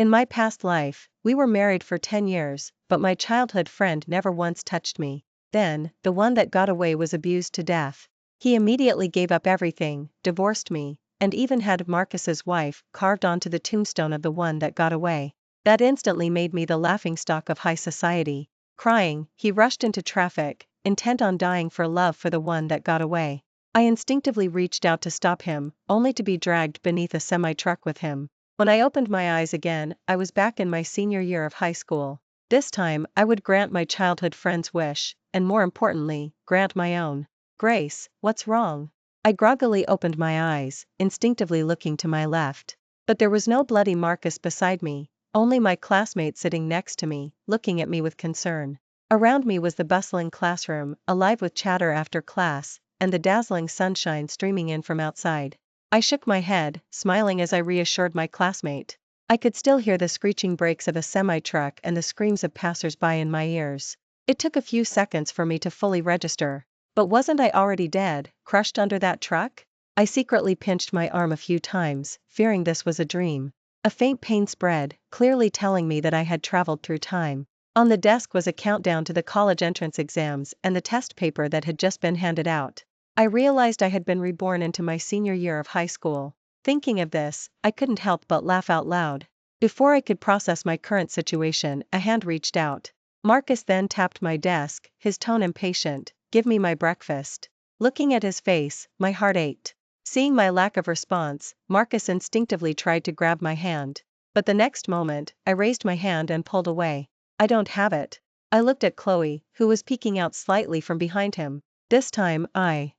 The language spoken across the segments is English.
In my past life, we were married for 10 years, but my childhood friend never once touched me. Then, the one that got away was abused to death. He immediately gave up everything, divorced me, and even had Marcus's wife carved onto the tombstone of the one that got away. That instantly made me the laughingstock of high society. Crying, he rushed into traffic, intent on dying for love for the one that got away. I instinctively reached out to stop him, only to be dragged beneath a semi-truck with him. When I opened my eyes again, I was back in my senior year of high school. This time, I would grant my childhood friend's wish, and more importantly, grant my own. Grace, what's wrong? I groggily opened my eyes, instinctively looking to my left. But there was no bloody Marcus beside me, only my classmate sitting next to me, looking at me with concern. Around me was the bustling classroom, alive with chatter after class, and the dazzling sunshine streaming in from outside. I shook my head, smiling as I reassured my classmate. I could still hear the screeching brakes of a semi-truck and the screams of passers-by in my ears. It took a few seconds for me to fully register. But wasn't I already dead, crushed under that truck? I secretly pinched my arm a few times, fearing this was a dream. A faint pain spread, clearly telling me that I had traveled through time. On the desk was a countdown to the college entrance exams and the test paper that had just been handed out. I realized I had been reborn into my senior year of high school. Thinking of this, I couldn't help but laugh out loud. Before I could process my current situation, a hand reached out. Marcus then tapped my desk, his tone impatient. "Give me my breakfast." Looking at his face, my heart ached. Seeing my lack of response, Marcus instinctively tried to grab my hand. But the next moment, I raised my hand and pulled away. "I don't have it." I looked at Chloe, who was peeking out slightly from behind him. This time, I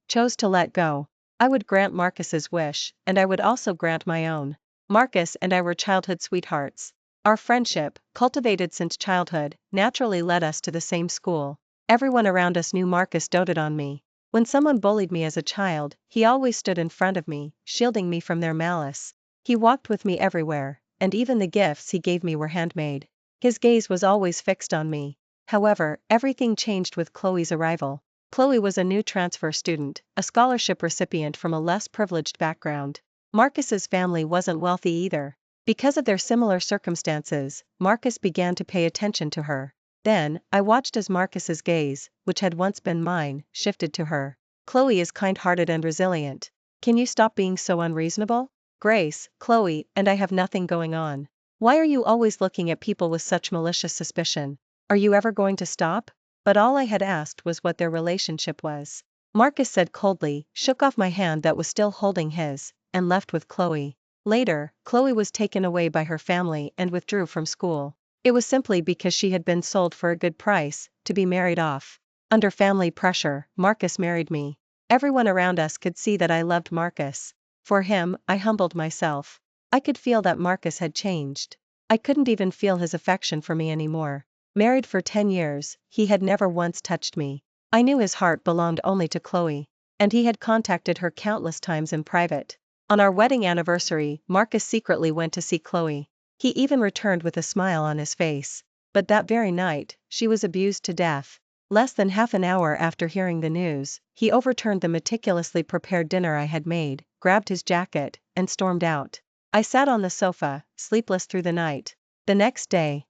chose to let go. I would grant Marcus's wish, and I would also grant my own. Marcus and I were childhood sweethearts. Our friendship, cultivated since childhood, naturally led us to the same school. Everyone around us knew Marcus doted on me. When someone bullied me as a child, he always stood in front of me, shielding me from their malice. He walked with me everywhere, and even the gifts he gave me were handmade. His gaze was always fixed on me. However, everything changed with Chloe's arrival. Chloe was a new transfer student, a scholarship recipient from a less privileged background. Marcus's family wasn't wealthy either. Because of their similar circumstances, Marcus began to pay attention to her. Then, I watched as Marcus's gaze, which had once been mine, shifted to her. "Chloe is kind-hearted and resilient. Can you stop being so unreasonable? Grace, Chloe, and I have nothing going on. Why are you always looking at people with such malicious suspicion? Are you ever going to stop?" But all I had asked was what their relationship was. Marcus said coldly, shook off my hand that was still holding his, and left with Chloe. Later, Chloe was taken away by her family and withdrew from school. It was simply because she had been sold for a good price, to be married off. Under family pressure, Marcus married me. Everyone around us could see that I loved Marcus. For him, I humbled myself. I could feel that Marcus had changed. I couldn't even feel his affection for me anymore. Married for 10 years, he had never once touched me. I knew his heart belonged only to Chloe. And he had contacted her countless times in private. On our wedding anniversary, Marcus secretly went to see Chloe. He even returned with a smile on his face. But that very night, she was abused to death. Less than half an hour after hearing the news, he overturned the meticulously prepared dinner I had made, grabbed his jacket, and stormed out. I sat on the sofa, sleepless through the night. The next day,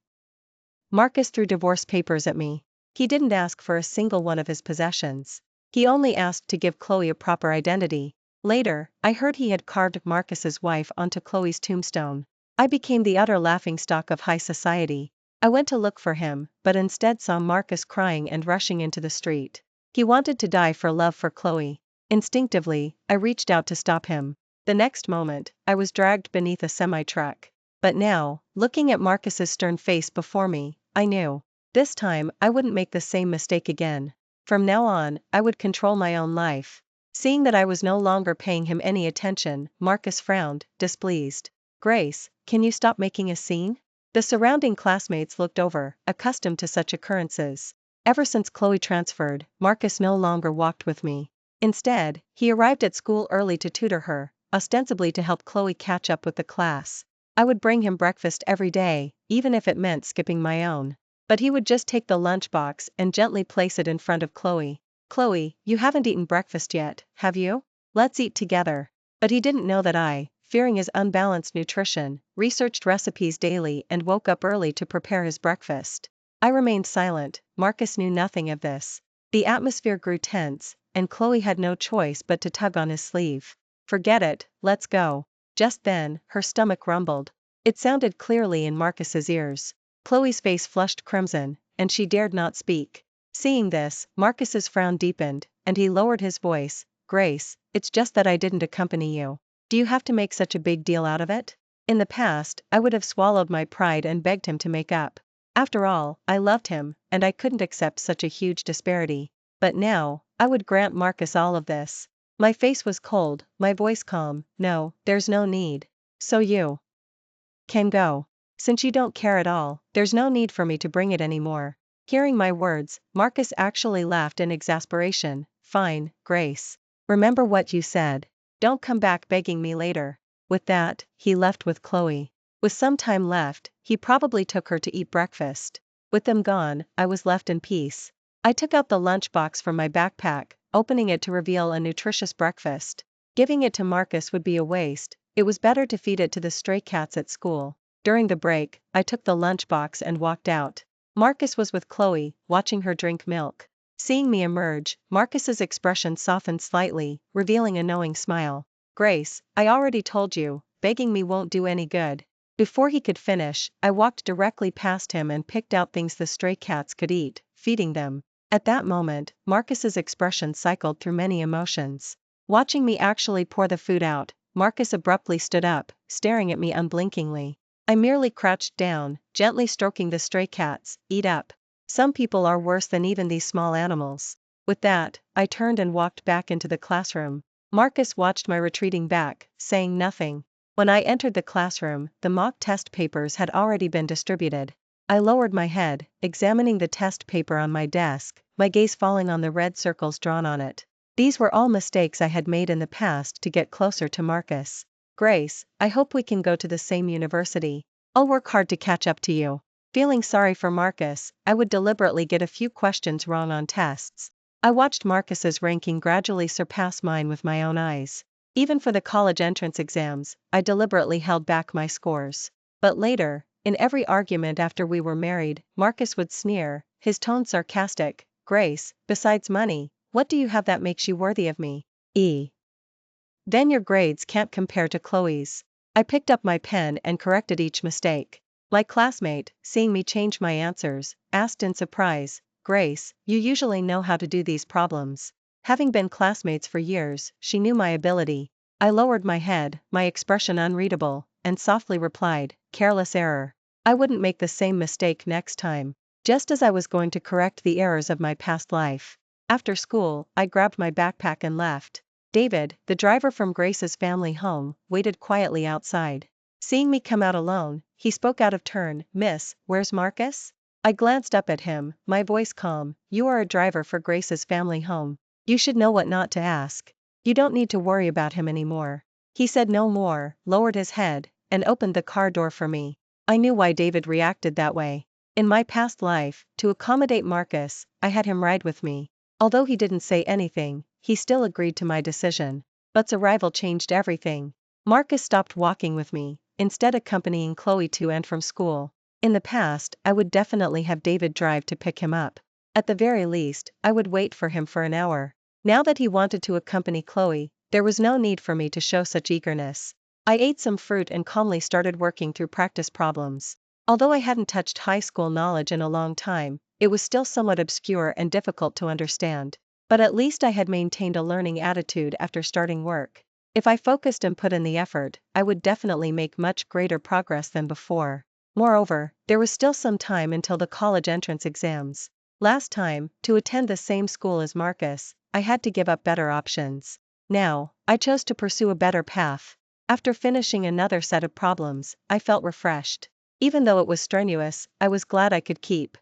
Marcus threw divorce papers at me. He didn't ask for a single one of his possessions. He only asked to give Chloe a proper identity. Later, I heard he had carved Marcus's wife onto Chloe's tombstone. I became the utter laughingstock of high society. I went to look for him, but instead saw Marcus crying and rushing into the street. He wanted to die for love for Chloe. Instinctively, I reached out to stop him. The next moment, I was dragged beneath a semi-truck. But now, looking at Marcus's stern face before me, I knew. This time, I wouldn't make the same mistake again. From now on, I would control my own life. Seeing that I was no longer paying him any attention, Marcus frowned, displeased. "Grace, can you stop making a scene?" The surrounding classmates looked over, accustomed to such occurrences. Ever since Chloe transferred, Marcus no longer walked with me. Instead, he arrived at school early to tutor her, ostensibly to help Chloe catch up with the class. I would bring him breakfast every day, even if it meant skipping my own. But he would just take the lunchbox and gently place it in front of Chloe. "Chloe, you haven't eaten breakfast yet, have you? Let's eat together." But he didn't know that I, fearing his unbalanced nutrition, researched recipes daily and woke up early to prepare his breakfast. I remained silent. Marcus knew nothing of this. The atmosphere grew tense, and Chloe had no choice but to tug on his sleeve. "Forget it, let's go." Just then, her stomach rumbled. It sounded clearly in Marcus's ears. Chloe's face flushed crimson, and she dared not speak. Seeing this, Marcus's frown deepened, and he lowered his voice. "Grace, it's just that I didn't accompany you. Do you have to make such a big deal out of it?" In the past, I would have swallowed my pride and begged him to make up. After all, I loved him, and I couldn't accept such a huge disparity. But now, I would grant Marcus all of this. My face was cold, my voice calm. "No, there's no need. So you can go. Since you don't care at all, there's no need for me to bring it anymore." Hearing my words, Marcus actually laughed in exasperation. "Fine, Grace. Remember what you said. Don't come back begging me later." With that, he left with Chloe. With some time left, he probably took her to eat breakfast. With them gone, I was left in peace. I took out the lunchbox from my backpack, opening it to reveal a nutritious breakfast. Giving it to Marcus would be a waste. It was better to feed it to the stray cats at school. During the break, I took the lunchbox and walked out. Marcus was with Chloe, watching her drink milk. Seeing me emerge, Marcus's expression softened slightly, revealing a knowing smile. "Grace, I already told you, begging me won't do any good." Before he could finish, I walked directly past him and picked out things the stray cats could eat, feeding them. At that moment, Marcus's expression cycled through many emotions. Watching me actually pour the food out, Marcus abruptly stood up, staring at me unblinkingly. I merely crouched down, gently stroking the stray cats. "Eat up. Some people are worse than even these small animals." With that, I turned and walked back into the classroom. Marcus watched my retreating back, saying nothing. When I entered the classroom, the mock test papers had already been distributed. I lowered my head, examining the test paper on my desk, my gaze falling on the red circles drawn on it. These were all mistakes I had made in the past to get closer to Marcus. "Grace, I hope we can go to the same university. I'll work hard to catch up to you." Feeling sorry for Marcus, I would deliberately get a few questions wrong on tests. I watched Marcus's ranking gradually surpass mine with my own eyes. Even for the college entrance exams, I deliberately held back my scores. But later, in every argument after we were married, Marcus would sneer, his tone sarcastic. "Grace, besides money, what do you have that makes you worthy of me? Then your grades can't compare to Chloe's." I picked up my pen and corrected each mistake. My classmate, seeing me change my answers, asked in surprise, "Grace, you usually know how to do these problems." Having been classmates for years, she knew my ability. I lowered my head, my expression unreadable, and softly replied, "Careless error. I wouldn't make the same mistake next time." Just as I was going to correct the errors of my past life. After school, I grabbed my backpack and left. David, the driver from Grace's family home, waited quietly outside. Seeing me come out alone, he spoke out of turn. "Miss, where's Marcus?" I glanced up at him, my voice calm. "You are a driver for Grace's family home. You should know what not to ask. You don't need to worry about him anymore." He said no more, lowered his head, and opened the car door for me. I knew why David reacted that way. In my past life, to accommodate Marcus, I had him ride with me. Although he didn't say anything, he still agreed to my decision. But's arrival changed everything. Marcus stopped walking with me, instead accompanying Chloe to and from school. In the past, I would definitely have David drive to pick him up. At the very least, I would wait for him for an hour. Now that he wanted to accompany Chloe, there was no need for me to show such eagerness. I ate some fruit and calmly started working through practice problems. Although I hadn't touched high school knowledge in a long time, it was still somewhat obscure and difficult to understand. But at least I had maintained a learning attitude after starting work. If I focused and put in the effort, I would definitely make much greater progress than before. Moreover, there was still some time until the college entrance exams. Last time, to attend the same school as Marcus, I had to give up better options. Now, I chose to pursue a better path. After finishing another set of problems, I felt refreshed. Even though it was strenuous, I was glad I could keep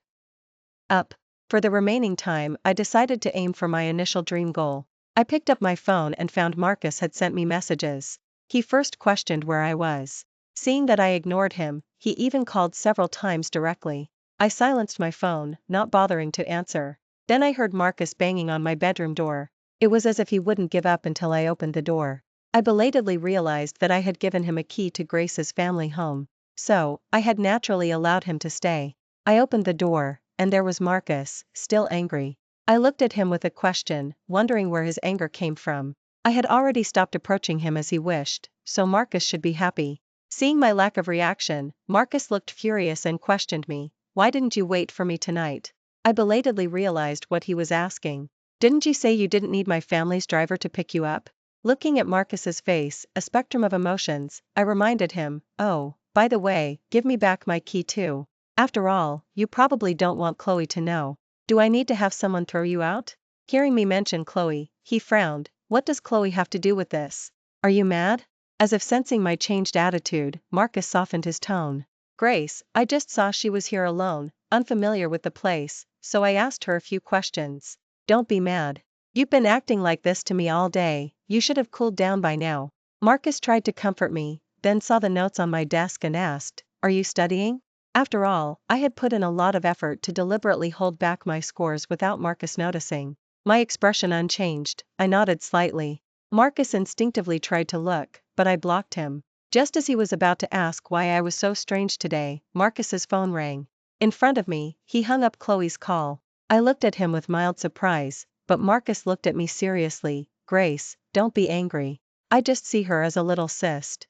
up. For the remaining time, I decided to aim for my initial dream goal. I picked up my phone and found Marcus had sent me messages. He first questioned where I was. Seeing that I ignored him, he even called several times directly. I silenced my phone, not bothering to answer. Then I heard Marcus banging on my bedroom door. It was as if he wouldn't give up until I opened the door. I belatedly realized that I had given him a key to Grace's family home, so I had naturally allowed him to stay. I opened the door, and there was Marcus, still angry. I looked at him with a question, wondering where his anger came from. I had already stopped approaching him as he wished, so Marcus should be happy. Seeing my lack of reaction, Marcus looked furious and questioned me. Why didn't you wait for me tonight? I belatedly realized what he was asking. Didn't you say you didn't need my family's driver to pick you up? Looking at Marcus's face, a spectrum of emotions, I reminded him, oh, by the way, give me back my key too. After all, you probably don't want Chloe to know. Do I need to have someone throw you out? Hearing me mention Chloe, he frowned. What does Chloe have to do with this? Are you mad? As if sensing my changed attitude, Marcus softened his tone. Grace, I just saw she was here alone, unfamiliar with the place, so I asked her a few questions. Don't be mad. You've been acting like this to me all day, you should have cooled down by now. Marcus tried to comfort me, then saw the notes on my desk and asked, are you studying? After all, I had put in a lot of effort to deliberately hold back my scores without Marcus noticing. My expression unchanged, I nodded slightly. Marcus instinctively tried to look, but I blocked him. Just as he was about to ask why I was so strange today, Marcus's phone rang. In front of me, he hung up Chloe's call. I looked at him with mild surprise, but Marcus looked at me seriously. Grace, don't be angry. I just see her as a little cyst.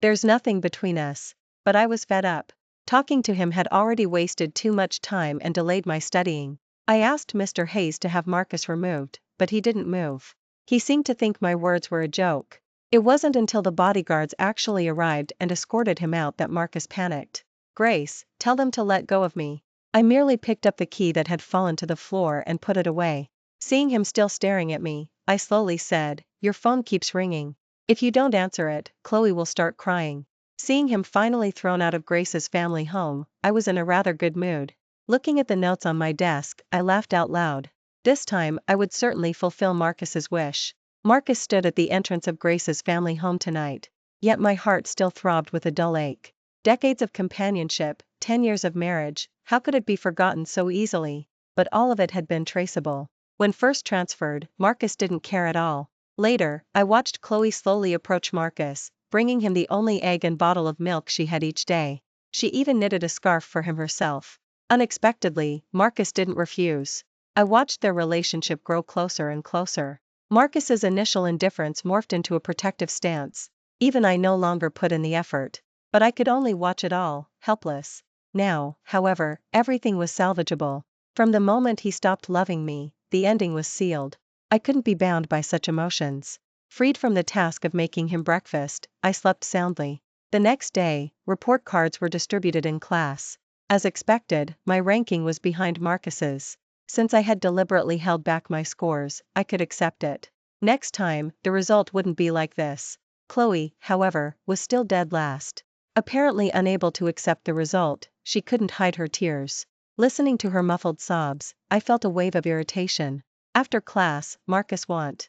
There's nothing between us. But I was fed up. Talking to him had already wasted too much time and delayed my studying. I asked Mr. Hayes to have Marcus removed, but he didn't move. He seemed to think my words were a joke. It wasn't until the bodyguards actually arrived and escorted him out that Marcus panicked. Grace, tell them to let go of me. I merely picked up the key that had fallen to the floor and put it away. Seeing him still staring at me, I slowly said, your phone keeps ringing. If you don't answer it, Chloe will start crying. Seeing him finally thrown out of Grace's family home, I was in a rather good mood. Looking at the notes on my desk, I laughed out loud. This time, I would certainly fulfill Marcus's wish. Marcus stood at the entrance of Grace's family home tonight. Yet my heart still throbbed with a dull ache. Decades of companionship, 10 years of marriage, how could it be forgotten so easily? But all of it had been traceable. When first transferred, Marcus didn't care at all. Later, I watched Chloe slowly approach Marcus, bringing him the only egg and bottle of milk she had each day. She even knitted a scarf for him herself. Unexpectedly, Marcus didn't refuse. I watched their relationship grow closer and closer. Marcus's initial indifference morphed into a protective stance. Even I no longer put in the effort. But I could only watch it all, helpless. Now, however, everything was salvageable. From the moment he stopped loving me, the ending was sealed. I couldn't be bound by such emotions. Freed from the task of making him breakfast, I slept soundly. The next day, report cards were distributed in class. As expected, my ranking was behind Marcus's. Since I had deliberately held back my scores, I could accept it. Next time, the result wouldn't be like this. Chloe, however, was still dead last. Apparently unable to accept the result, she couldn't hide her tears. Listening to her muffled sobs, I felt a wave of irritation. After class, Marcus wanted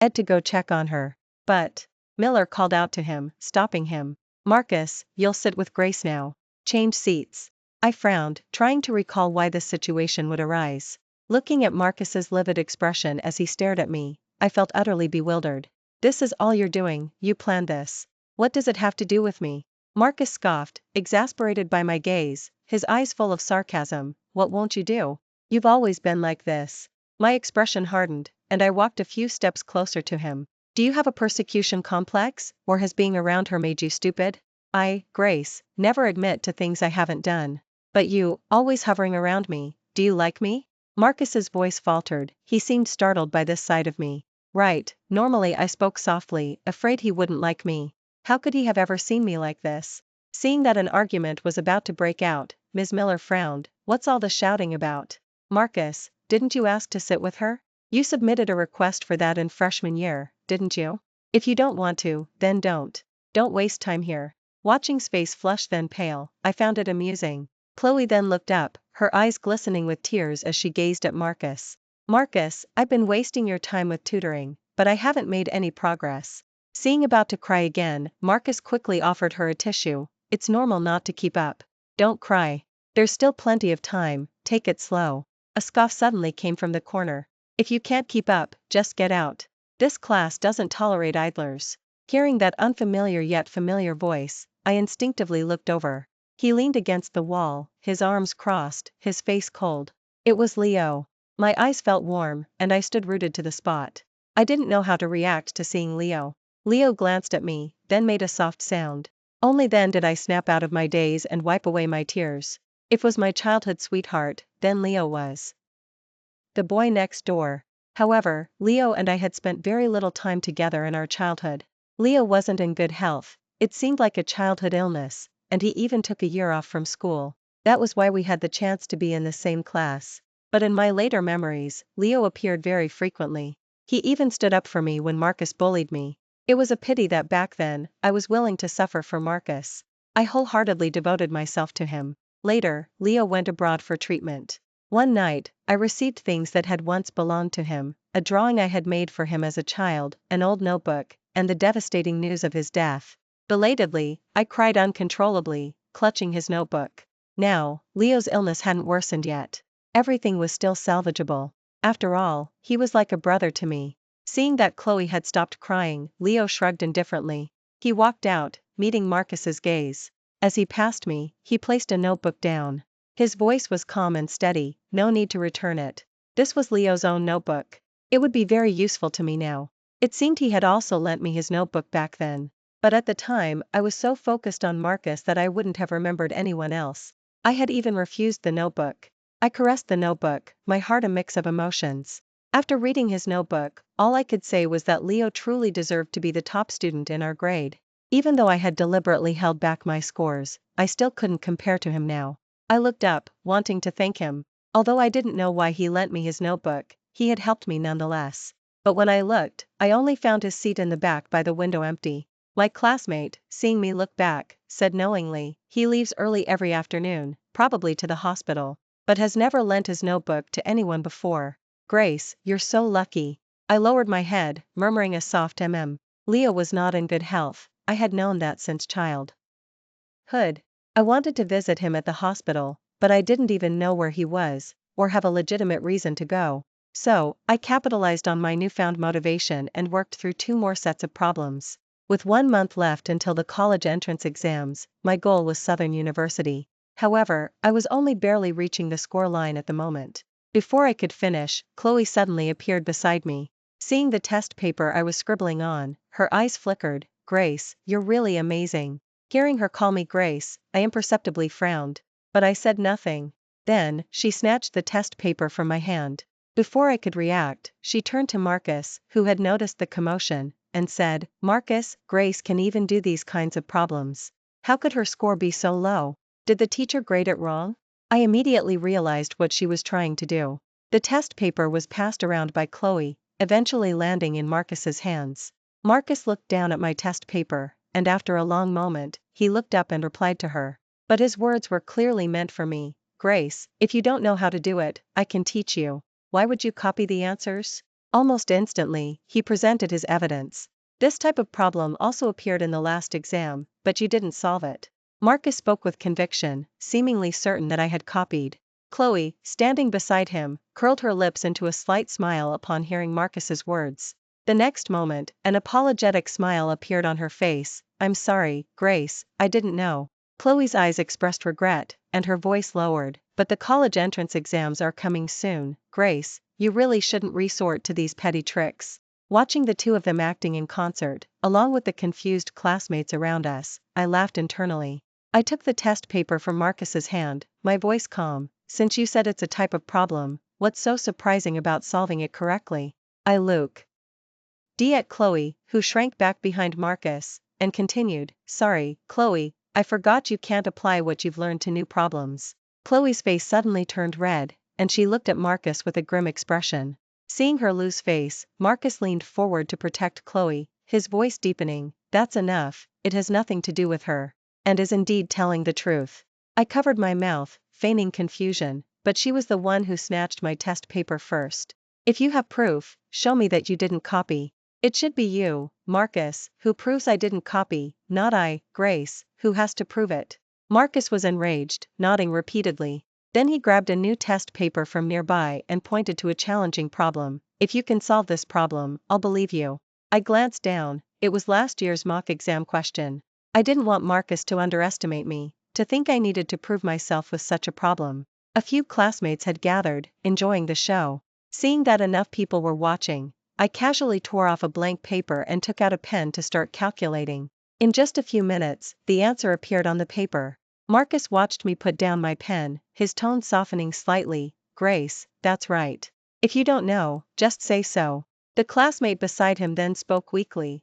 Ed to go check on her. But Miller called out to him, stopping him. Marcus, you'll sit with Grace now. Change seats. I frowned, trying to recall why this situation would arise. Looking at Marcus's livid expression as he stared at me, I felt utterly bewildered. This is all you're doing, you planned this. What does it have to do with me? Marcus scoffed, exasperated by my gaze, his eyes full of sarcasm. What won't you do? You've always been like this. My expression hardened, and I walked a few steps closer to him. Do you have a persecution complex, or has being around her made you stupid? Grace, never admit to things I haven't done. But you, always hovering around me, do you like me? Marcus's voice faltered, he seemed startled by this side of me. Right, normally I spoke softly, afraid he wouldn't like me. How could he have ever seen me like this? Seeing that an argument was about to break out, Ms. Miller frowned. What's all the shouting about? Marcus, didn't you ask to sit with her? You submitted a request for that in freshman year, didn't you? If you don't want to, then don't. Don't waste time here. Watching's face flush then pale, I found it amusing. Chloe then looked up, her eyes glistening with tears as she gazed at Marcus. Marcus, I've been wasting your time with tutoring, but I haven't made any progress. Seeing about to cry again, Marcus quickly offered her a tissue. It's normal not to keep up. Don't cry. There's still plenty of time, take it slow. A scoff suddenly came from the corner. If you can't keep up, just get out. This class doesn't tolerate idlers. Hearing that unfamiliar yet familiar voice, I instinctively looked over. He leaned against the wall, his arms crossed, his face cold. It was Leo. My eyes felt warm, and I stood rooted to the spot. I didn't know how to react to seeing Leo. Leo glanced at me, then made a soft sound. Only then did I snap out of my daze and wipe away my tears. If was my childhood sweetheart, then Leo was the boy next door. However, Leo and I had spent very little time together in our childhood. Leo wasn't in good health. It seemed like a childhood illness, and he even took a year off from school. That was why we had the chance to be in the same class. But in my later memories, Leo appeared very frequently. He even stood up for me when Marcus bullied me. It was a pity that back then, I was willing to suffer for Marcus. I wholeheartedly devoted myself to him. Later, Leo went abroad for treatment. One night, I received things that had once belonged to him, a drawing I had made for him as a child, an old notebook, and the devastating news of his death. Belatedly, I cried uncontrollably, clutching his notebook. Now, Leo's illness hadn't worsened yet. Everything was still salvageable. After all, he was like a brother to me. Seeing that Chloe had stopped crying, Leo shrugged indifferently. He walked out, meeting Marcus's gaze. As he passed me, he placed a notebook down. His voice was calm and steady, no need to return it. This was Leo's own notebook. It would be very useful to me now. It seemed he had also lent me his notebook back then. But at the time, I was so focused on Marcus that I wouldn't have remembered anyone else. I had even refused the notebook. I caressed the notebook, my heart a mix of emotions. After reading his notebook, all I could say was that Leo truly deserved to be the top student in our grade. Even though I had deliberately held back my scores, I still couldn't compare to him now. I looked up, wanting to thank him. Although I didn't know why he lent me his notebook, he had helped me nonetheless. But when I looked, I only found his seat in the back by the window empty. My classmate, seeing me look back, said knowingly, "He leaves early every afternoon, probably to the hospital, but has never lent his notebook to anyone before. Grace, you're so lucky." I lowered my head, murmuring a soft Leo was not in good health. I had known that since childhood. I wanted to visit him at the hospital, but I didn't even know where he was, or have a legitimate reason to go. So, I capitalized on my newfound motivation and worked through 2 more sets of problems. With 1 month left until the college entrance exams, my goal was Southern University. However, I was only barely reaching the score line at the moment. Before I could finish, Chloe suddenly appeared beside me. Seeing the test paper I was scribbling on, her eyes flickered. "Grace, you're really amazing." Hearing her call me Grace, I imperceptibly frowned. But I said nothing. Then, she snatched the test paper from my hand. Before I could react, she turned to Marcus, who had noticed the commotion, and said, "Marcus, Grace can even do these kinds of problems. How could her score be so low? Did the teacher grade it wrong?" I immediately realized what she was trying to do. The test paper was passed around by Chloe, eventually landing in Marcus's hands. Marcus looked down at my test paper, and after a long moment, he looked up and replied to her. But his words were clearly meant for me. "Grace, if you don't know how to do it, I can teach you. Why would you copy the answers?" Almost instantly, he presented his evidence. "This type of problem also appeared in the last exam, but you didn't solve it." Marcus spoke with conviction, seemingly certain that I had copied. Chloe, standing beside him, curled her lips into a slight smile upon hearing Marcus's words. The next moment, an apologetic smile appeared on her face. "I'm sorry, Grace, I didn't know." Chloe's eyes expressed regret, and her voice lowered. "But the college entrance exams are coming soon, Grace, you really shouldn't resort to these petty tricks." Watching the 2 of them acting in concert, along with the confused classmates around us, I laughed internally. I took the test paper from Marcus's hand, my voice calm. "Since you said it's a type of problem, what's so surprising about solving it correctly?" I looked at Chloe, who shrank back behind Marcus, and continued, "Sorry, Chloe, I forgot you can't apply what you've learned to new problems." Chloe's face suddenly turned red, and she looked at Marcus with a grim expression. Seeing her lose face, Marcus leaned forward to protect Chloe, his voice deepening. "That's enough, it has nothing to do with her. And is indeed telling the truth." I covered my mouth, feigning confusion, but she was the one who snatched my test paper first. "If you have proof, show me that you didn't copy." "It should be you, Marcus, who proves I didn't copy, not I, Grace, who has to prove it." Marcus was enraged, nodding repeatedly. Then he grabbed a new test paper from nearby and pointed to a challenging problem. If you can solve this problem, I'll believe you. I glanced down, it was last year's mock exam question. I didn't want Marcus to underestimate me, to think I needed to prove myself with such a problem. A few classmates had gathered, enjoying the show. Seeing that enough people were watching, I casually tore off a blank paper and took out a pen to start calculating. In just a few minutes, the answer appeared on the paper. Marcus watched me put down my pen, his tone softening slightly. Grace, that's right. If you don't know, just say so. The classmate beside him then spoke weakly.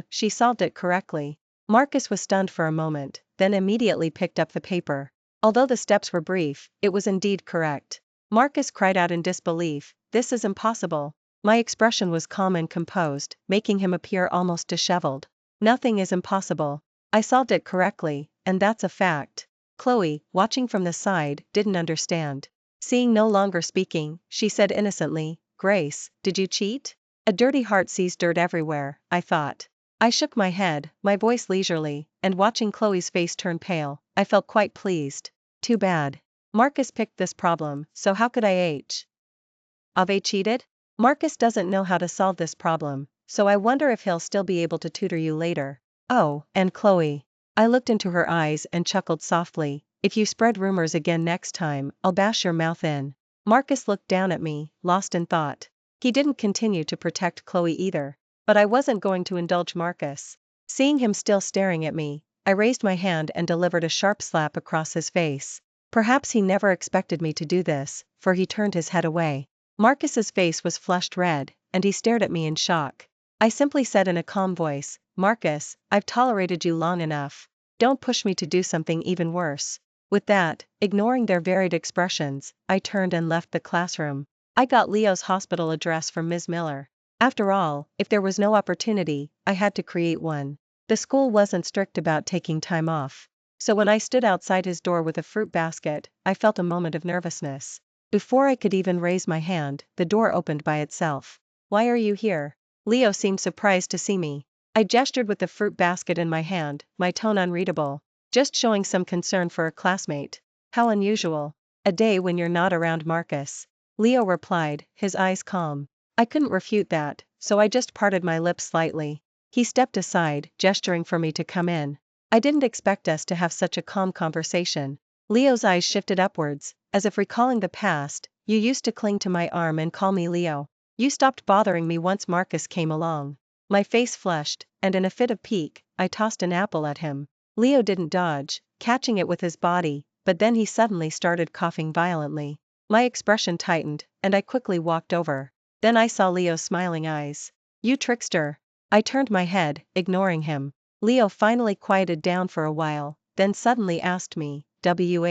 She solved it correctly. Marcus was stunned for a moment, then immediately picked up the paper. Although the steps were brief, it was indeed correct. Marcus cried out in disbelief, "This is impossible." My expression was calm and composed, making him appear almost disheveled. "Nothing is impossible. I solved it correctly, and that's a fact." Chloe, watching from the side, didn't understand. Seeing no longer speaking, she said innocently, "Grace, did you cheat?" A dirty heart sees dirt everywhere, I thought. I shook my head, my voice leisurely, and watching Chloe's face turn pale, I felt quite pleased. Too bad. Marcus picked this problem, so how could I've cheated? Marcus doesn't know how to solve this problem, so I wonder if he'll still be able to tutor you later. Oh, and Chloe. I looked into her eyes and chuckled softly. If you spread rumors again next time, I'll bash your mouth in. Marcus looked down at me, lost in thought. He didn't continue to protect Chloe either. But I wasn't going to indulge Marcus. Seeing him still staring at me, I raised my hand and delivered a sharp slap across his face. Perhaps he never expected me to do this, for he turned his head away. Marcus's face was flushed red, and he stared at me in shock. I simply said in a calm voice, "Marcus, I've tolerated you long enough. Don't push me to do something even worse." With that, ignoring their varied expressions, I turned and left the classroom. I got Leo's hospital address from Ms. Miller. After all, if there was no opportunity, I had to create one. The school wasn't strict about taking time off. So when I stood outside his door with a fruit basket, I felt a moment of nervousness. Before I could even raise my hand, the door opened by itself. "Why are you here?" Leo seemed surprised to see me. I gestured with the fruit basket in my hand, my tone unreadable. "Just showing some concern for a classmate." "How unusual. A day when you're not around Marcus." Leo replied, his eyes calm. I couldn't refute that, so I just parted my lips slightly. He stepped aside, gesturing for me to come in. I didn't expect us to have such a calm conversation. Leo's eyes shifted upwards, as if recalling the past. "You used to cling to my arm and call me Leo. You stopped bothering me once Marcus came along." My face flushed, and in a fit of pique, I tossed an apple at him. Leo didn't dodge, catching it with his body, but then he suddenly started coughing violently. My expression tightened, and I quickly walked over. Then I saw Leo's smiling eyes. "You trickster." I turned my head, ignoring him. Leo finally quieted down for a while, then suddenly asked me, "Do you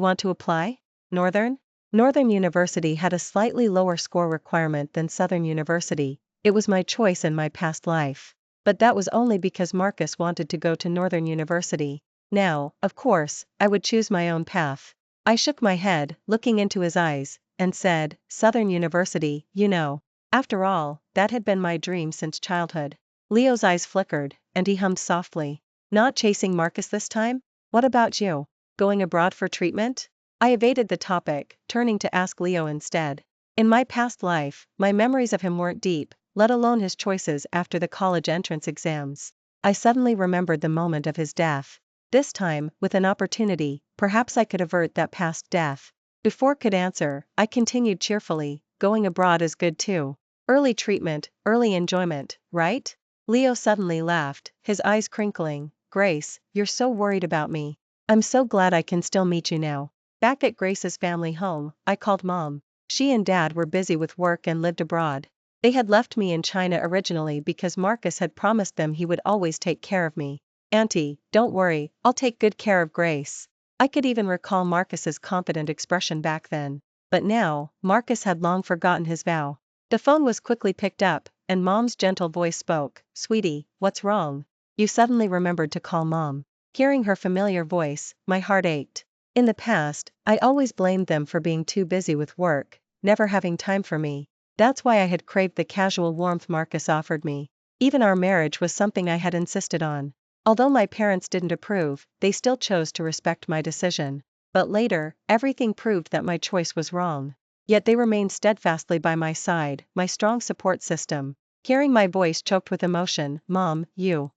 want to apply?" Northern? Northern University had a slightly lower score requirement than Southern University. It was my choice in my past life. But that was only because Marcus wanted to go to Northern University. Now, of course, I would choose my own path. I shook my head, looking into his eyes, and said, "Southern University, you know." After all, that had been my dream since childhood. Leo's eyes flickered, and he hummed softly. "Not chasing Marcus this time? What about you? Going abroad for treatment?" I evaded the topic, turning to ask Leo instead. In my past life, my memories of him weren't deep, let alone his choices after the college entrance exams. I suddenly remembered the moment of his death. This time, with an opportunity, perhaps I could avert that past death. Before could answer, I continued cheerfully, "Going abroad is good too. Early treatment, early enjoyment, right?" Leo suddenly laughed, his eyes crinkling. "Grace, you're so worried about me. I'm so glad I can still meet you now." Back at Grace's family home, I called Mom. She and Dad were busy with work and lived abroad. They had left me in China originally because Marcus had promised them he would always take care of me. "Auntie, don't worry, I'll take good care of Grace." I could even recall Marcus's confident expression back then. But now, Marcus had long forgotten his vow. The phone was quickly picked up, and Mom's gentle voice spoke. "Sweetie, what's wrong?" You suddenly remembered to call Mom. Hearing her familiar voice, my heart ached. In the past, I always blamed them for being too busy with work, never having time for me. That's why I had craved the casual warmth Marcus offered me. Even our marriage was something I had insisted on. Although my parents didn't approve, they still chose to respect my decision. But later, everything proved that my choice was wrong. Yet they remained steadfastly by my side, my strong support system. Hearing my voice choked with emotion, Mom, you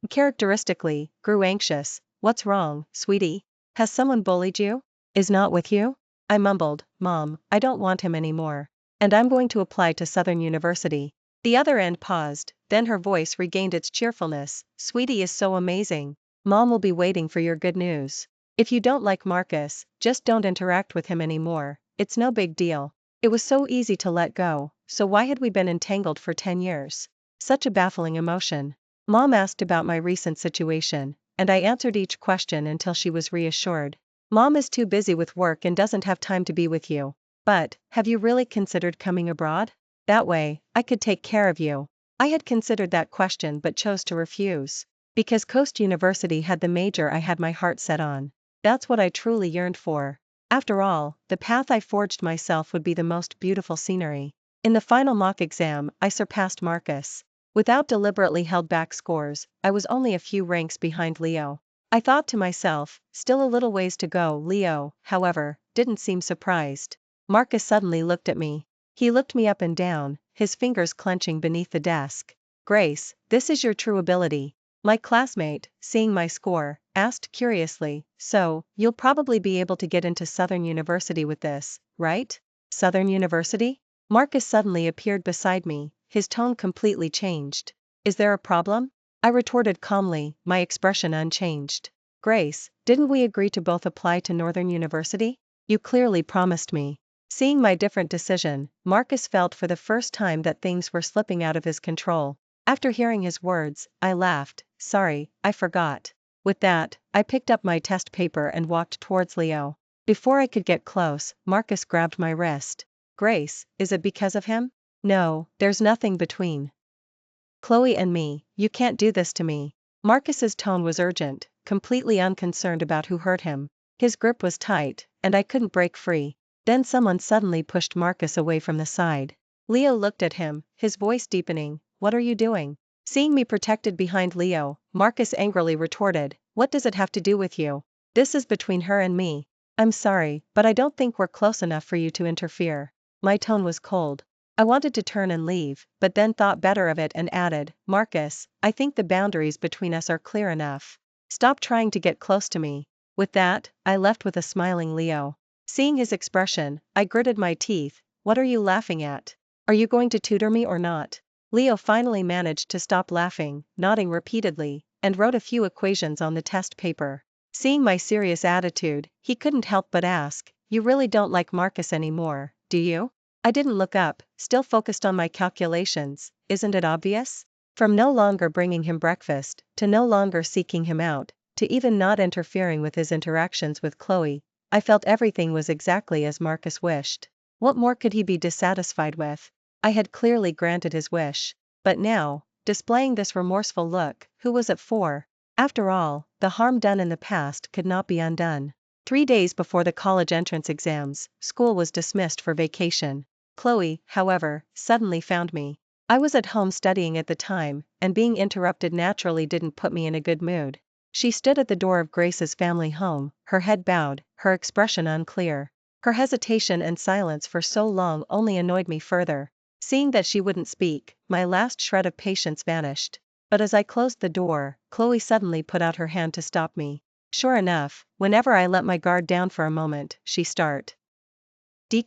characteristically grew anxious. What's wrong, sweetie? Has someone bullied you? Is not with you? I mumbled, Mom, I don't want him anymore. And I'm going to apply to Southern University. The other end paused, then her voice regained its cheerfulness. Sweetie is so amazing. Mom will be waiting for your good news. If you don't like Marcus, just don't interact with him anymore. It's no big deal. It was so easy to let go, so why had we been entangled for 10 years? Such a baffling emotion. Mom asked about my recent situation, and I answered each question until she was reassured. Mom is too busy with work and doesn't have time to be with you. But, have you really considered coming abroad? That way, I could take care of you. I had considered that question but chose to refuse. Because Coast University had the major I had my heart set on. That's what I truly yearned for. After all, the path I forged myself would be the most beautiful scenery. In the final mock exam, I surpassed Marcus. Without deliberately held back scores, I was only a few ranks behind Leo. I thought to myself, still a little ways to go. Leo, however, didn't seem surprised. Marcus suddenly looked at me. He looked me up and down, his fingers clenching beneath the desk. Grace, this is your true ability. My classmate, seeing my score, asked curiously, so, you'll probably be able to get into Southern University with this, right? Southern University? Marcus suddenly appeared beside me, his tone completely changed. Is there a problem? I retorted calmly, my expression unchanged. Grace, didn't we agree to both apply to Northern University? You clearly promised me. Seeing my different decision, Marcus felt for the first time that things were slipping out of his control. After hearing his words, I laughed. Sorry, I forgot. With that, I picked up my test paper and walked towards Leo. Before I could get close, Marcus grabbed my wrist. Grace, is it because of him? No, there's nothing between Chloe and me. You can't do this to me. Marcus's tone was urgent, completely unconcerned about who hurt him. His grip was tight, and I couldn't break free. Then someone suddenly pushed Marcus away from the side. Leo looked at him, his voice deepening. What are you doing? Seeing me protected behind Leo, Marcus angrily retorted, what does it have to do with you? This is between her and me. I'm sorry, but I don't think we're close enough for you to interfere. My tone was cold. I wanted to turn and leave, but then thought better of it and added, Marcus, I think the boundaries between us are clear enough. Stop trying to get close to me. With that, I left with a smiling Leo. Seeing his expression, I gritted my teeth. What are you laughing at? Are you going to tutor me or not? Leo finally managed to stop laughing, nodding repeatedly, and wrote a few equations on the test paper. Seeing my serious attitude, he couldn't help but ask, you really don't like Marcus anymore, do you? I didn't look up, still focused on my calculations. Isn't it obvious? From no longer bringing him breakfast, to no longer seeking him out, to even not interfering with his interactions with Chloe, I felt everything was exactly as Marcus wished. What more could he be dissatisfied with? I had clearly granted his wish. But now, displaying this remorseful look, who was it for? After all, the harm done in the past could not be undone. 3 days before the college entrance exams, school was dismissed for vacation. Chloe, however, suddenly found me. I was at home studying at the time, and being interrupted naturally didn't put me in a good mood. She stood at the door of Grace's family home, her head bowed, her expression unclear. Her hesitation and silence for so long only annoyed me further. Seeing that she wouldn't speak, my last shred of patience vanished. But as I closed the door, Chloe suddenly put out her hand to stop me. Sure enough, whenever I let my guard down for a moment, she start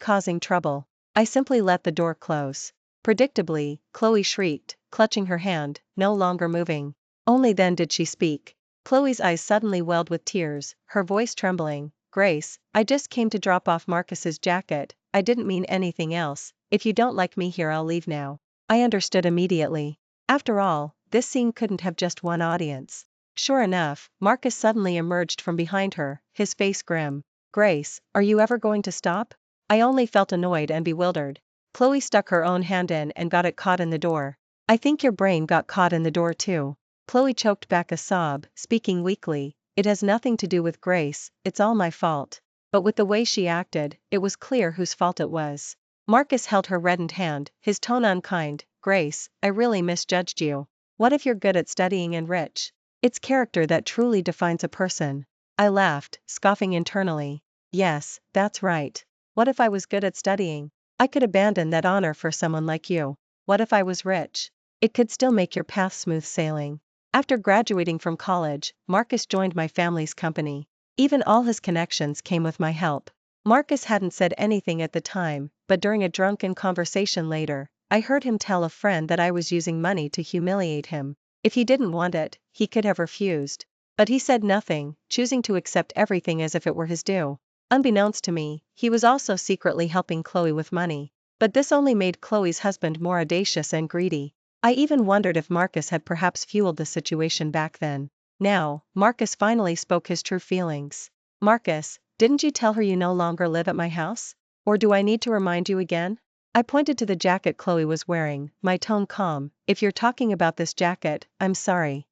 causing trouble. I simply let the door close. Predictably, Chloe shrieked, clutching her hand, no longer moving. Only then did she speak. Chloe's eyes suddenly welled with tears, her voice trembling. Grace, I just came to drop off Marcus's jacket, I didn't mean anything else. If you don't like me here, I'll leave now. I understood immediately. After all, this scene couldn't have just one audience. Sure enough, Marcus suddenly emerged from behind her, his face grim. Grace, are you ever going to stop? I only felt annoyed and bewildered. Chloe stuck her own hand in and got it caught in the door. I think your brain got caught in the door too. Chloe choked back a sob, speaking weakly. It has nothing to do with Grace, it's all my fault. But with the way she acted, it was clear whose fault it was. Marcus held her reddened hand, his tone unkind. Grace, I really misjudged you. What if you're good at studying and rich? It's character that truly defines a person. I laughed, scoffing internally. Yes, that's right. What if I was good at studying? I could abandon that honor for someone like you. What if I was rich? It could still make your path smooth sailing. After graduating from college, Marcus joined my family's company. Even all his connections came with my help. Marcus hadn't said anything at the time, but during a drunken conversation later, I heard him tell a friend that I was using money to humiliate him. If he didn't want it, he could have refused. But he said nothing, choosing to accept everything as if it were his due. Unbeknownst to me, he was also secretly helping Chloe with money. But this only made Chloe's husband more audacious and greedy. I even wondered if Marcus had perhaps fueled the situation back then. Now, Marcus finally spoke his true feelings. Marcus, didn't you tell her you no longer live at my house? Or do I need to remind you again? I pointed to the jacket Chloe was wearing, my tone calm. If you're talking about this jacket, I'm sorry.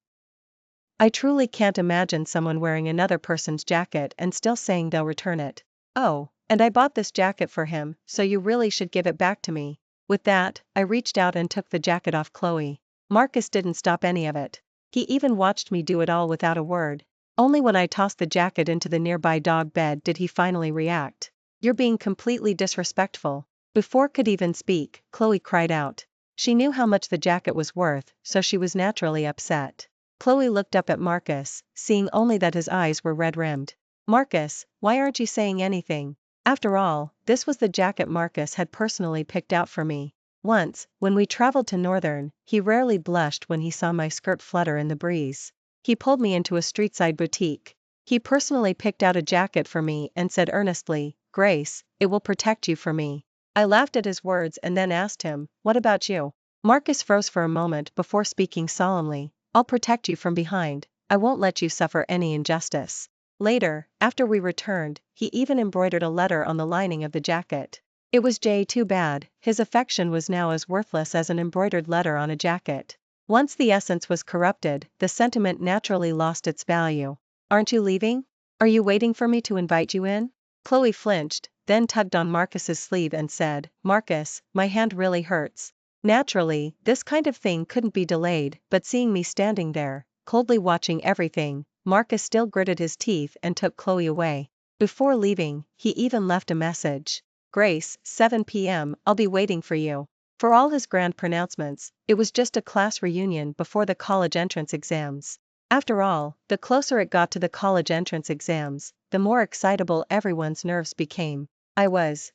I truly can't imagine someone wearing another person's jacket and still saying they'll return it. Oh, and I bought this jacket for him, so you really should give it back to me. With that, I reached out and took the jacket off Chloe. Marcus didn't stop any of it. He even watched me do it all without a word. Only when I tossed the jacket into the nearby dog bed did he finally react. You're being completely disrespectful. Before could even speak, Chloe cried out. She knew how much the jacket was worth, so she was naturally upset. Chloe looked up at Marcus, seeing only that his eyes were red-rimmed. Marcus, why aren't you saying anything? After all, this was the jacket Marcus had personally picked out for me. Once, when we traveled to Northern, he rarely blushed when he saw my skirt flutter in the breeze. He pulled me into a street-side boutique. He personally picked out a jacket for me and said earnestly, Grace, it will protect you for me. I laughed at his words and then asked him, what about you? Marcus froze for a moment before speaking solemnly. I'll protect you from behind. I won't let you suffer any injustice. Later, after we returned, he even embroidered a letter on the lining of the jacket. It was too bad, his affection was now as worthless as an embroidered letter on a jacket. Once the essence was corrupted, the sentiment naturally lost its value. Aren't you leaving? Are you waiting for me to invite you in? Chloe flinched, then tugged on Marcus's sleeve and said, Marcus, my hand really hurts. Naturally, this kind of thing couldn't be delayed, but seeing me standing there, coldly watching everything, Marcus still gritted his teeth and took Chloe away. Before leaving, he even left a message. Grace, 7 p.m., I'll be waiting for you. For all his grand pronouncements, it was just a class reunion before the college entrance exams. After all, the closer it got to the college entrance exams, the more excitable everyone's nerves became. I was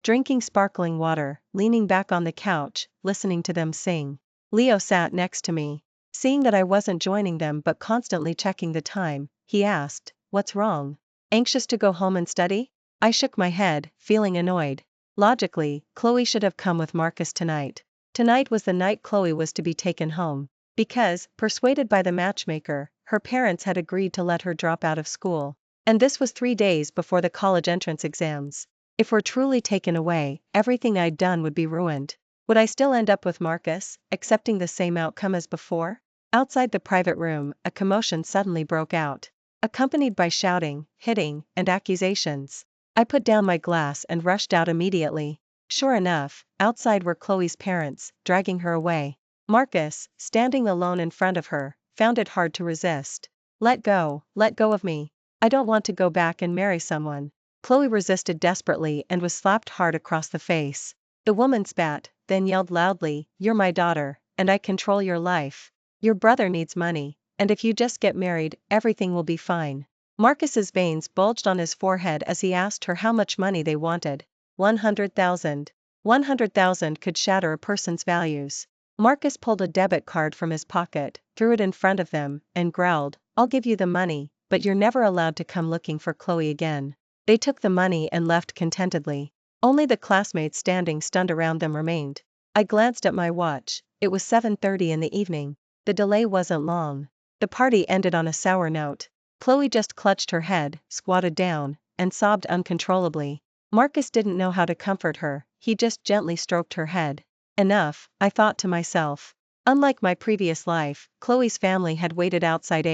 drinking sparkling water, leaning back on the couch, listening to them sing. Leo sat next to me. Seeing that I wasn't joining them but constantly checking the time, he asked, what's wrong? Anxious to go home and study? I shook my head, feeling annoyed. Logically, Chloe should have come with Marcus tonight. Tonight was the night Chloe was to be taken home. Because, persuaded by the matchmaker, her parents had agreed to let her drop out of school. And this was 3 days before the college entrance exams. If we're truly taken away, everything I'd done would be ruined. Would I still end up with Marcus, accepting the same outcome as before? Outside the private room, a commotion suddenly broke out, accompanied by shouting, hitting, and accusations. I put down my glass and rushed out immediately. Sure enough, outside were Chloe's parents, dragging her away. Marcus, standing alone in front of her, found it hard to resist. Let go of me. I don't want to go back and marry someone. Chloe resisted desperately and was slapped hard across the face. The woman spat, then yelled loudly, You're my daughter, and I control your life. Your brother needs money, and if you just get married, everything will be fine. Marcus's veins bulged on his forehead as he asked her how much money they wanted. 100,000. 100,000 could shatter a person's values. Marcus pulled a debit card from his pocket, threw it in front of them, and growled, I'll give you the money, but you're never allowed to come looking for Chloe again. They took the money and left contentedly. Only the classmates standing stunned around them remained. I glanced at my watch. It was 7:30 in the evening. The delay wasn't long. The party ended on a sour note. Chloe just clutched her head, squatted down, and sobbed uncontrollably. Marcus didn't know how to comfort her, he just gently stroked her head. Enough, I thought to myself. Unlike my previous life, Chloe's family had waited outside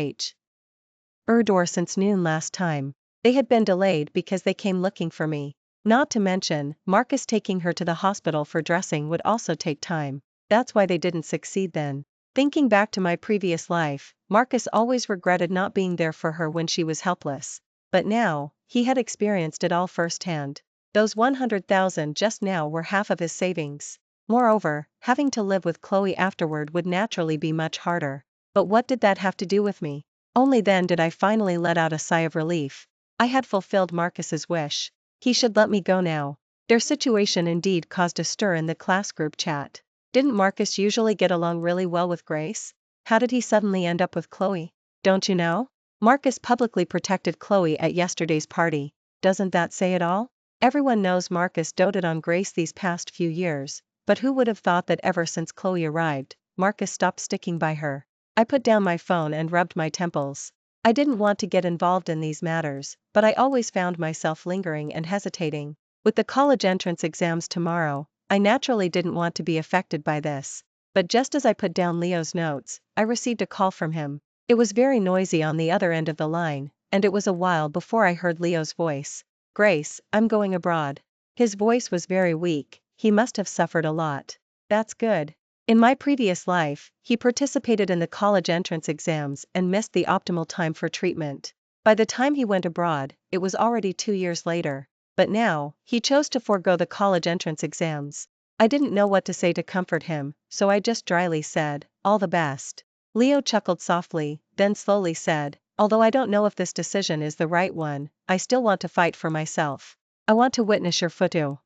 her door since noon last time. They had been delayed because they came looking for me. Not to mention, Marcus taking her to the hospital for dressing would also take time. That's why they didn't succeed then. Thinking back to my previous life, Marcus always regretted not being there for her when she was helpless. But now, he had experienced it all firsthand. Those 100,000 just now were half of his savings. Moreover, having to live with Chloe afterward would naturally be much harder. But what did that have to do with me? Only then did I finally let out a sigh of relief. I had fulfilled Marcus's wish. He should let me go now. Their situation indeed caused a stir in the class group chat. Didn't Marcus usually get along really well with Grace? How did he suddenly end up with Chloe? Don't you know? Marcus publicly protected Chloe at yesterday's party. Doesn't that say it all? Everyone knows Marcus doted on Grace these past few years, but who would have thought that ever since Chloe arrived, Marcus stopped sticking by her? I put down my phone and rubbed my temples. I didn't want to get involved in these matters, but I always found myself lingering and hesitating. With the college entrance exams tomorrow, I naturally didn't want to be affected by this. But just as I put down Leo's notes, I received a call from him. It was very noisy on the other end of the line, and it was a while before I heard Leo's voice. Grace, I'm going abroad. His voice was very weak, he must have suffered a lot. That's good. In my previous life, he participated in the college entrance exams and missed the optimal time for treatment. By the time he went abroad, it was already 2 years later. But now, he chose to forego the college entrance exams. I didn't know what to say to comfort him, so I just dryly said, all the best. Leo chuckled softly, then slowly said, although I don't know if this decision is the right one, I still want to fight for myself. I want to witness your future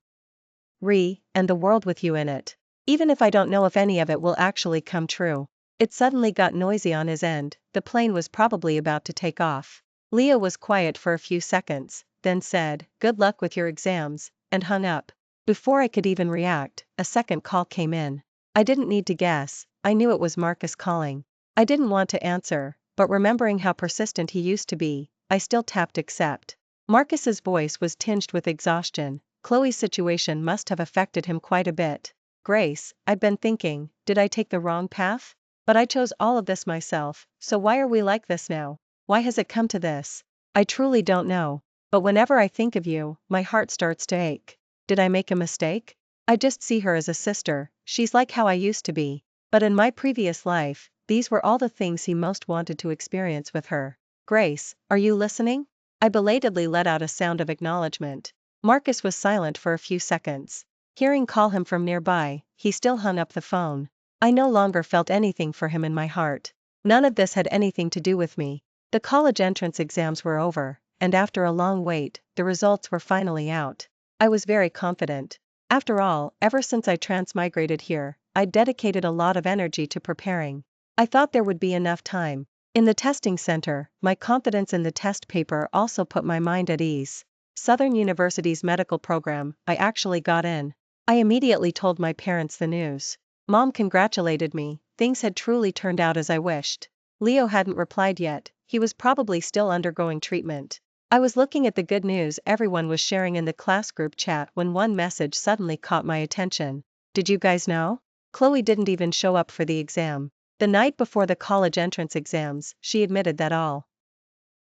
and the world with you in it. Even if I don't know if any of it will actually come true. It suddenly got noisy on his end, the plane was probably about to take off. Leo was quiet for a few seconds, then said, good luck with your exams, and hung up. Before I could even react, a second call came in. I didn't need to guess, I knew it was Marcus calling. I didn't want to answer, but remembering how persistent he used to be, I still tapped accept. Marcus's voice was tinged with exhaustion. Chloe's situation must have affected him quite a bit. Grace, I've been thinking, did I take the wrong path? But I chose all of this myself, so why are we like this now? Why has it come to this? I truly don't know. But whenever I think of you, my heart starts to ache. Did I make a mistake? I just see her as a sister, she's like how I used to be. But in my previous life, these were all the things he most wanted to experience with her. Grace, are you listening? I belatedly let out a sound of acknowledgement. Marcus was silent for a few seconds. Hearing call him from nearby, he still hung up the phone. I no longer felt anything for him in my heart. None of this had anything to do with me. The college entrance exams were over, and after a long wait, the results were finally out. I was very confident. After all, ever since I transmigrated here, I'd dedicated a lot of energy to preparing. I thought there would be enough time. In the testing center, my confidence in the test paper also put my mind at ease. Southern University's medical program, I actually got in. I immediately told my parents the news. Mom congratulated me, things had truly turned out as I wished. Leo hadn't replied yet, he was probably still undergoing treatment. I was looking at the good news everyone was sharing in the class group chat when one message suddenly caught my attention. Did you guys know? Chloe didn't even show up for the exam. The night before the college entrance exams, she admitted that all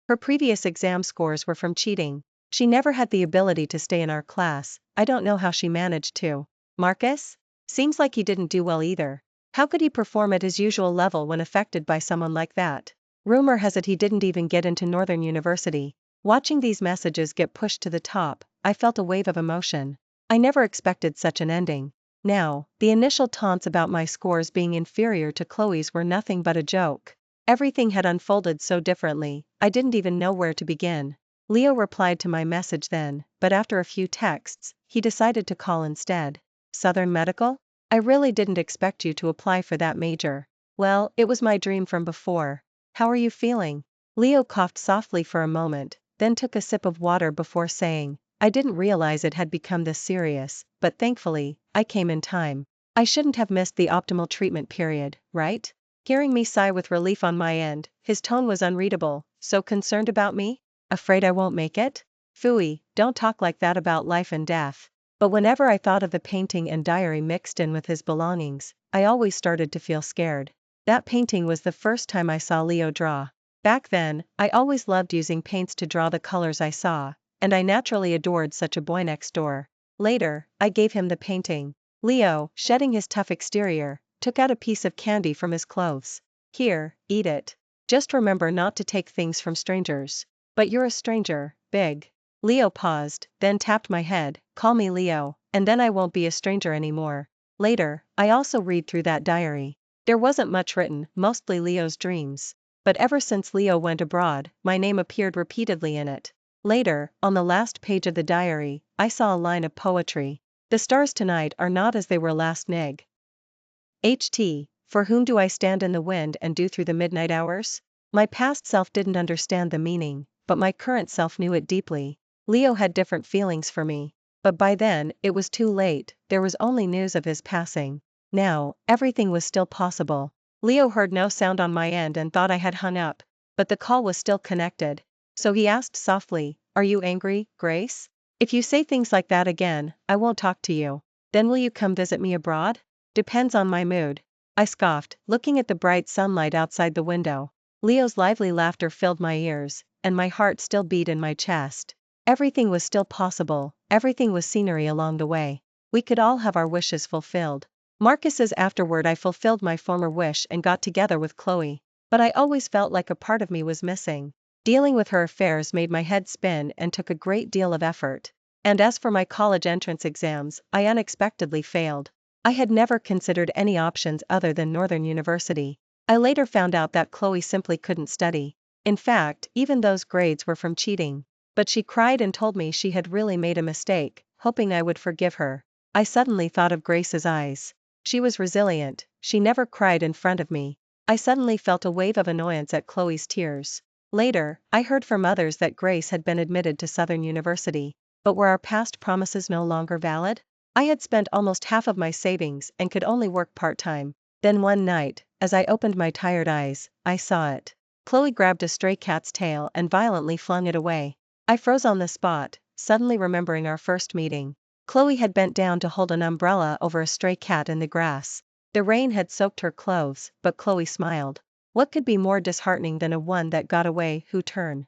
her previous exam scores were from cheating. She never had the ability to stay in our class, I don't know how she managed to. Marcus? Seems like he didn't do well either. How could he perform at his usual level when affected by someone like that? Rumor has it he didn't even get into Northern University. Watching these messages get pushed to the top, I felt a wave of emotion. I never expected such an ending. Now, the initial taunts about my scores being inferior to Chloe's were nothing but a joke. Everything had unfolded so differently, I didn't even know where to begin. Leo replied to my message then, but after a few texts, he decided to call instead. Southern Medical? I really didn't expect you to apply for that major. Well, it was my dream from before. How are you feeling? Leo coughed softly for a moment, then took a sip of water before saying, I didn't realize it had become this serious, but thankfully, I came in time. I shouldn't have missed the optimal treatment period, right? Hearing me sigh with relief on my end, his tone was unreadable. So concerned about me? Afraid I won't make it? Phooey, don't talk like that about life and death. But whenever I thought of the painting and diary mixed in with his belongings, I always started to feel scared. That painting was the first time I saw Leo draw. Back then, I always loved using paints to draw the colors I saw, and I naturally adored such a boy next door. Later, I gave him the painting. Leo, shedding his tough exterior, took out a piece of candy from his clothes. Here, eat it. Just remember not to take things from strangers. But you're a stranger, big. Leo paused, then tapped my head, call me Leo, and then I won't be a stranger anymore. Later, I also read through that diary. There wasn't much written, mostly Leo's dreams. But ever since Leo went abroad, my name appeared repeatedly in it. Later, on the last page of the diary, I saw a line of poetry. The stars tonight are not as they were last night. For whom do I stand in the wind and do through the midnight hours? My past self didn't understand the meaning, but my current self knew it deeply. Leo had different feelings for me. But by then, it was too late, there was only news of his passing. Now, everything was still possible. Leo heard no sound on my end and thought I had hung up, but the call was still connected. So he asked softly, are you angry, Grace? If you say things like that again, I won't talk to you. Then will you come visit me abroad? Depends on my mood. I scoffed, looking at the bright sunlight outside the window. Leo's lively laughter filled my ears, and my heart still beat in my chest. Everything was still possible, everything was scenery along the way. We could all have our wishes fulfilled. Marcus's afterward I fulfilled my former wish and got together with Chloe. But I always felt like a part of me was missing. Dealing with her affairs made my head spin and took a great deal of effort. And as for my college entrance exams, I unexpectedly failed. I had never considered any options other than Northern University. I later found out that Chloe simply couldn't study. In fact, even those grades were from cheating. But she cried and told me she had really made a mistake, hoping I would forgive her. I suddenly thought of Grace's eyes. She was resilient, she never cried in front of me. I suddenly felt a wave of annoyance at Chloe's tears. Later, I heard from others that Grace had been admitted to Southern University. But were our past promises no longer valid? I had spent almost half of my savings and could only work part-time. Then one night, as I opened my tired eyes, I saw it. Chloe grabbed a stray cat's tail and violently flung it away. I froze on the spot, suddenly remembering our first meeting. Chloe had bent down to hold an umbrella over a stray cat in the grass. The rain had soaked her clothes, but Chloe smiled. What could be more disheartening than a one that got away who turned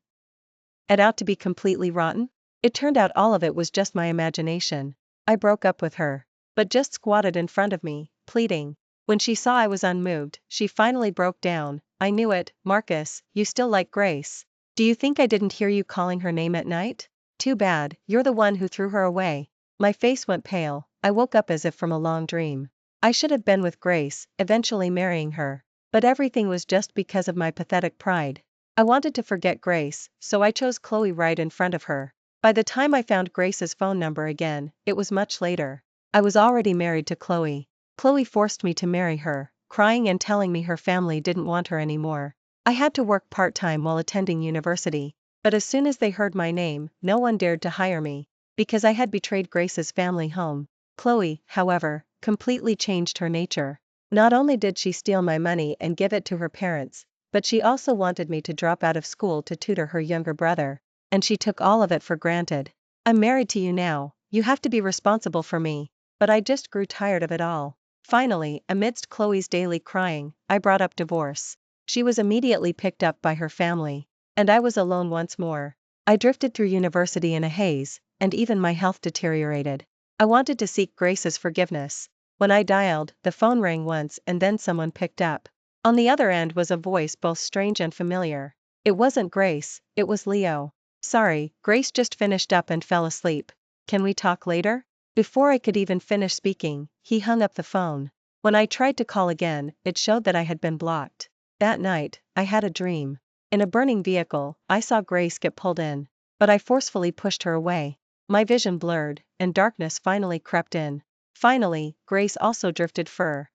it out to be completely rotten? It turned out all of it was just my imagination. I broke up with her, but just squatted in front of me, pleading. When she saw I was unmoved, she finally broke down. I knew it, Marcus, you still like Grace. Do you think I didn't hear you calling her name at night? Too bad, you're the one who threw her away. My face went pale, I woke up as if from a long dream. I should have been with Grace, eventually marrying her. But everything was just because of my pathetic pride. I wanted to forget Grace, so I chose Chloe right in front of her. By the time I found Grace's phone number again, it was much later. I was already married to Chloe. Chloe forced me to marry her, crying and telling me her family didn't want her anymore. I had to work part-time while attending university. But as soon as they heard my name, no one dared to hire me, because I had betrayed Grace's family home. Chloe, however, completely changed her nature. Not only did she steal my money and give it to her parents, but she also wanted me to drop out of school to tutor her younger brother. And she took all of it for granted. I'm married to you now, you have to be responsible for me. But I just grew tired of it all. Finally, amidst Chloe's daily crying, I brought up divorce. She was immediately picked up by her family. And I was alone once more. I drifted through university in a haze, and even my health deteriorated. I wanted to seek Grace's forgiveness. When I dialed, the phone rang once and then someone picked up. On the other end was a voice both strange and familiar. It wasn't Grace, it was Leo. Sorry, Grace just finished up and fell asleep. Can we talk later? Before I could even finish speaking, he hung up the phone. When I tried to call again, it showed that I had been blocked. That night, I had a dream. In a burning vehicle, I saw Grace get pulled in. But I forcefully pushed her away. My vision blurred, and darkness finally crept in. Finally, Grace also drifted further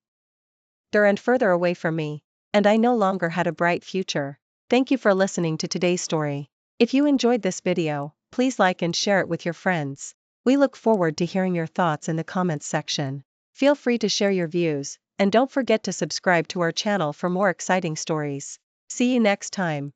and further away from me. And I no longer had a bright future. Thank you for listening to today's story. If you enjoyed this video, please like and share it with your friends. We look forward to hearing your thoughts in the comments section. Feel free to share your views, and don't forget to subscribe to our channel for more exciting stories. See you next time.